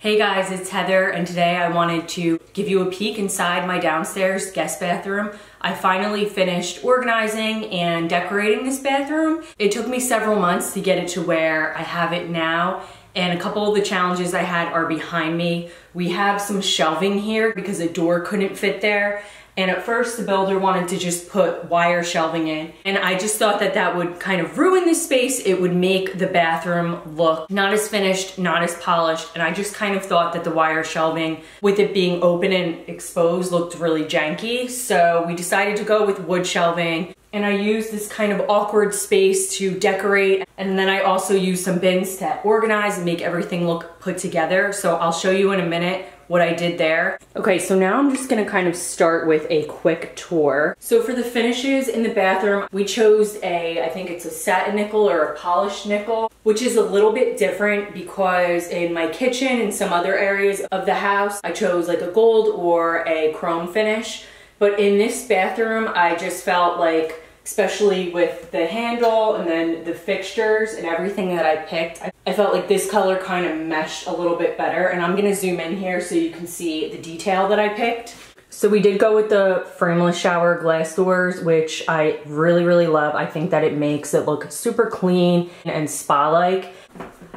Hey guys, it's Heather, and today I wanted to give you a peek inside my downstairs guest bathroom. I finally finished organizing and decorating this bathroom. It took me several months to get it to where I have it now, and a couple of the challenges I had are behind me. We have some shelving here because a door couldn't fit there. And at first the builder wanted to just put wire shelving in. And I just thought that that would kind of ruin the space. It would make the bathroom look not as finished, not as polished. And I just kind of thought that the wire shelving, with it being open and exposed, looked really janky. So we decided to go with wood shelving. And I used this kind of awkward space to decorate. And then I also used some bins to organize and make everything look put together. So I'll show you in a minute what I did there. Okay, so now I'm just gonna kind of start with a quick tour. So for the finishes in the bathroom, we chose I think it's a satin nickel or a polished nickel, which is a little bit different because in my kitchen and some other areas of the house, I chose like a gold or a chrome finish. But in this bathroom, I just felt like, especially with the handle and then the fixtures and everything that I picked, I felt like this color kind of meshed a little bit better. And I'm gonna zoom in here so you can see the detail that I picked. So we did go with the frameless shower glass doors, which I really love. I think that it makes it look super clean and spa-like.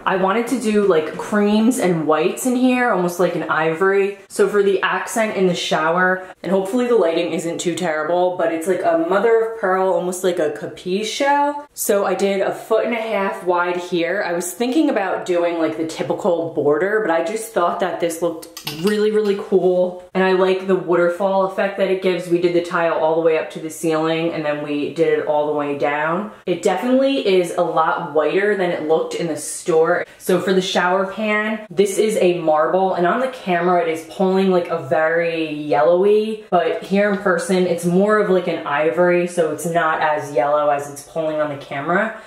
I wanted to do like creams and whites in here, almost like an ivory. So for the accent in the shower, and hopefully the lighting isn't too terrible, but it's like a mother of pearl, almost like a capiche shell. So I did 1.5 feet wide here. I was thinking about doing like the typical border, but I just thought that this looked really cool. And I like the waterfall effect that it gives. We did the tile all the way up to the ceiling, and then we did it all the way down. It definitely is a lot whiter than it looked in the store. So for the shower pan, this is a marble, and on the camera it is pulling like a very yellowy, but here in person it's more of like an ivory, so it's not as yellow as it's pulling on the camera.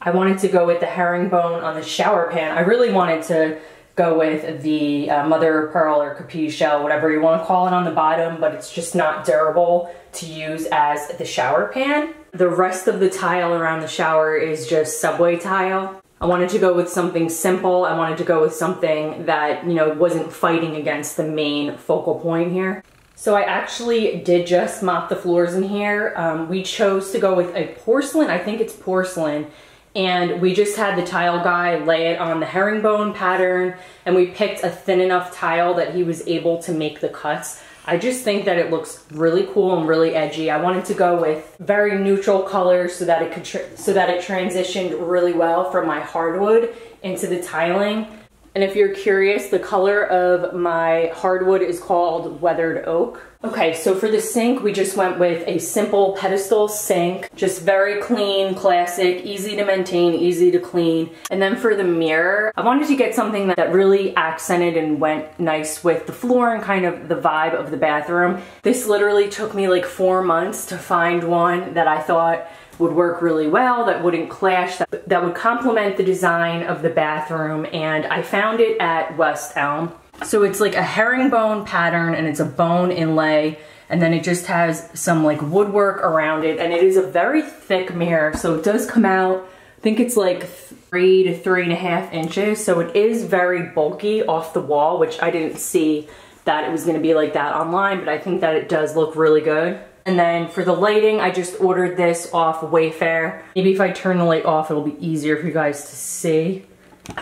I wanted to go with the herringbone on the shower pan. I really wanted to go with the mother of pearl or capiche shell, whatever you want to call it, on the bottom, but it's just not durable to use as the shower pan. The rest of the tile around the shower is just subway tile. I wanted to go with something simple. I wanted to go with something that, you know, wasn't fighting against the main focal point here. So I actually did just mop the floors in here. We chose to go with a porcelain, I think it's porcelain, and we just had the tile guy lay it on the herringbone pattern, and we picked a thin enough tile that he was able to make the cuts. I just think that it looks really cool and really edgy. I wanted to go with very neutral colors so that it transitioned really well from my hardwood into the tiling. And if you're curious, the color of my hardwood is called weathered oak. Okay, so for the sink, we just went with a simple pedestal sink, just very clean, classic, easy to maintain, easy to clean. And then for the mirror, I wanted to get something that really accented and went nice with the floor and kind of the vibe of the bathroom. This literally took me like 4 months to find one that I thought would work really well, that wouldn't clash, that would complement the design of the bathroom, and I found it at West Elm. So it's like a herringbone pattern, and it's a bone inlay, and then it just has some like woodwork around it, and it is a very thick mirror, so it does come out, I think it's like 3 to 3.5 inches, so it is very bulky off the wall, which I didn't see that it was gonna be like that online, but I think that it does look really good. And then for the lighting, I just ordered this off Wayfair. Maybe if I turn the light off, it'll be easier for you guys to see.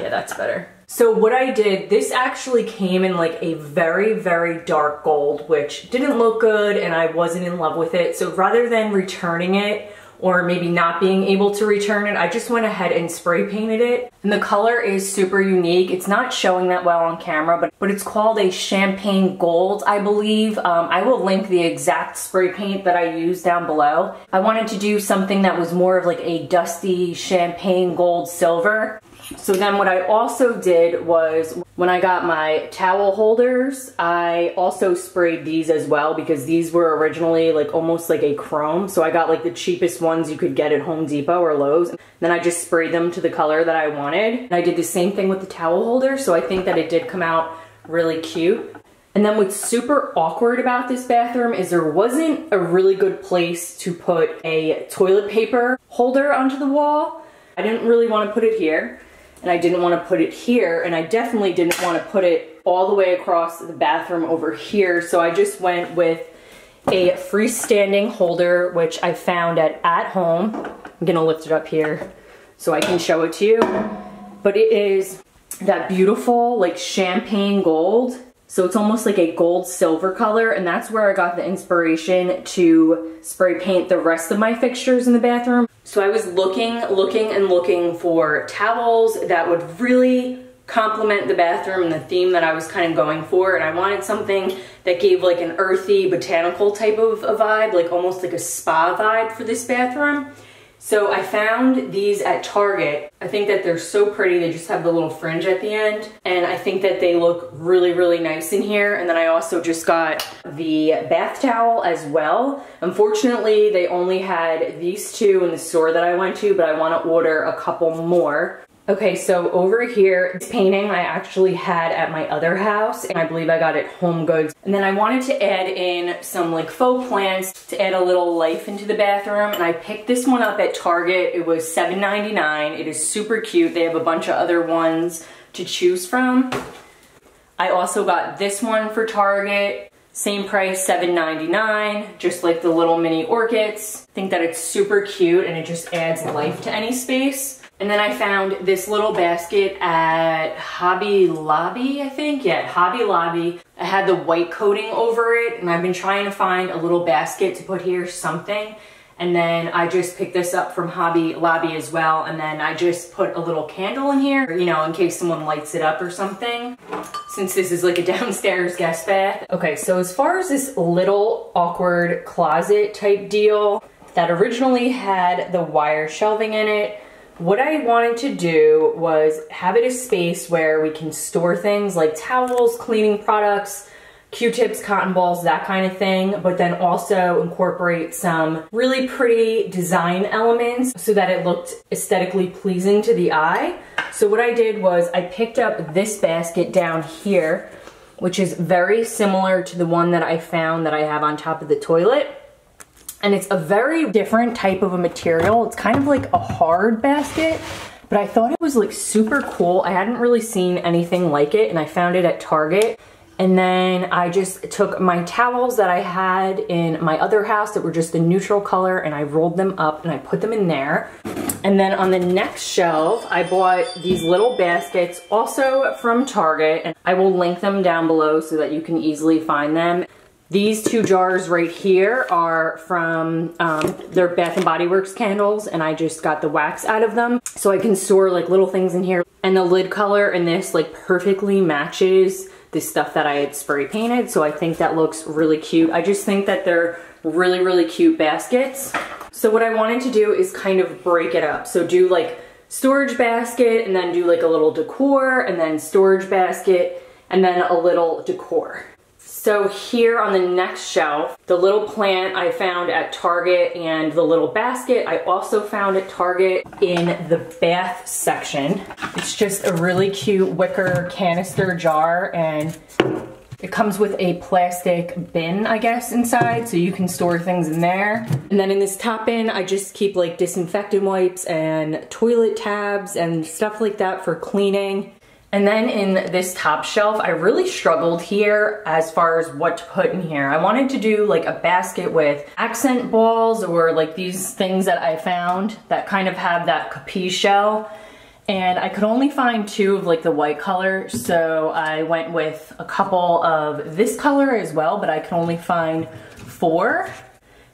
Yeah, that's better. So what I did, this actually came in like a very dark gold, which didn't look good and I wasn't in love with it. So rather than returning it, or maybe not being able to return it, I just went ahead and spray painted it. And the color is super unique. It's not showing that well on camera, but it's called a champagne gold, I believe. I will link the exact spray paint that I used down below. I wanted to do something that was more of like a dusty champagne gold silver. So then what I also did was, when I got my towel holders, I also sprayed these as well, because these were originally like almost like a chrome. So I got like the cheapest ones you could get at Home Depot or Lowe's. Then I just sprayed them to the color that I wanted. And I did the same thing with the towel holder, so I think that it did come out really cute. And then what's super awkward about this bathroom is there wasn't a really good place to put a toilet paper holder onto the wall. I didn't really want to put it here. and I didn't want to put it here, and I definitely didn't want to put it all the way across the bathroom over here, so I just went with a freestanding holder, which I found at Home. I'm gonna lift it up here so I can show it to you. But it is that beautiful like champagne gold. So it's almost like a gold silver color, and that's where I got the inspiration to spray paint the rest of my fixtures in the bathroom. So I was looking for towels that would really complement the bathroom and the theme that I was kind of going for, and I wanted something that gave like an earthy botanical type of a vibe, like almost like a spa vibe for this bathroom. So I found these at Target. I think that they're so pretty. They just have the little fringe at the end, and I think that they look really, really nice in here. And then I also just got the bath towel as well. Unfortunately, they only had these two in the store that I went to, but I want to order a couple more. Okay, so over here, this painting I actually had at my other house, and I believe I got it Home Goods. And then I wanted to add in some like faux plants to add a little life into the bathroom, and I picked this one up at Target. It was $7.99. It is super cute. They have a bunch of other ones to choose from. I also got this one for Target. Same price, $7.99, just like the little mini orchids. I think that it's super cute, and it just adds life to any space. And then I found this little basket at Hobby Lobby, I think. Yeah, Hobby Lobby. I had the white coating over it, and I've been trying to find a little basket to put here, something. And then I just picked this up from Hobby Lobby as well, and then I just put a little candle in here, you know, in case someone lights it up or something, since this is like a downstairs guest bath. Okay, so as far as this little awkward closet type deal that originally had the wire shelving in it, what I wanted to do was have it a space where we can store things like towels, cleaning products, Q-tips, cotton balls, that kind of thing, but then also incorporate some really pretty design elements so that it looked aesthetically pleasing to the eye. So what I did was I picked up this basket down here, which is very similar to the one that I found that I have on top of the toilet. And it's a very different type of a material. It's kind of like a hard basket, but I thought it was like super cool. I hadn't really seen anything like it, and I found it at Target. And then I just took my towels that I had in my other house that were just a neutral color, and I rolled them up and I put them in there. And then on the next shelf, I bought these little baskets also from Target, and I will link them down below so that you can easily find them. These two jars right here are from their Bath & Body Works candles, and I just got the wax out of them so I can store like little things in here. And the lid color in this like perfectly matches the stuff that I had spray painted, so I think that looks really cute. I just think that they're really, really cute baskets. So what I wanted to do is kind of break it up. So do like storage basket, and then do like a little decor, and then storage basket, and then a little decor. So here on the next shelf, the little plant I found at Target, and the little basket I also found at Target in the bath section. It's just a really cute wicker canister jar, and it comes with a plastic bin, I guess, inside, so you can store things in there. And then in this top bin, I just keep like disinfectant wipes and toilet tabs and stuff like that for cleaning. And then in this top shelf, I really struggled here as far as what to put in here. I wanted to do like a basket with accent balls, or like these things that I found that kind of have that capiche shell. And I could only find two of like the white color, so I went with a couple of this color as well, but I could only find 4.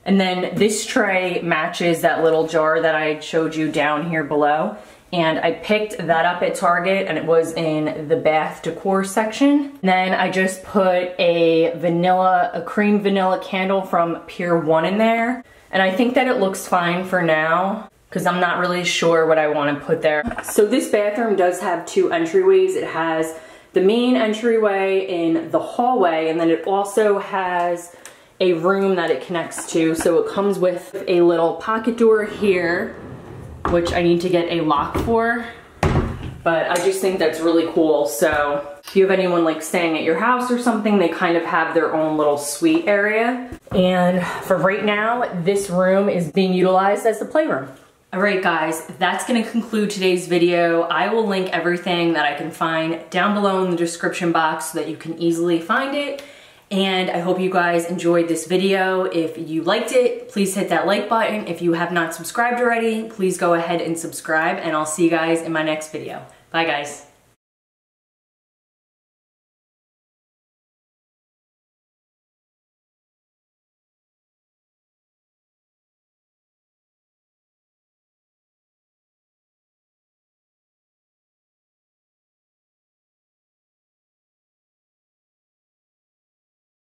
And then this tray matches that little jar that I showed you down here below. And I picked that up at Target, and it was in the bath decor section. Then I just put a cream vanilla candle from Pier 1 in there. And I think that it looks fine for now, because I'm not really sure what I want to put there. So this bathroom does have 2 entryways. It has the main entryway in the hallway, and then it also has a room that it connects to. So it comes with a little pocket door here, which I need to get a lock for, but I just think that's really cool. So if you have anyone like staying at your house or something, they kind of have their own little suite area. And for right now, this room is being utilized as the playroom. All right guys, that's gonna conclude today's video. I will link everything that I can find down below in the description box so that you can easily find it. And I hope you guys enjoyed this video. If you liked it, please hit that like button. If you have not subscribed already, please go ahead and subscribe, and I'll see you guys in my next video. Bye guys.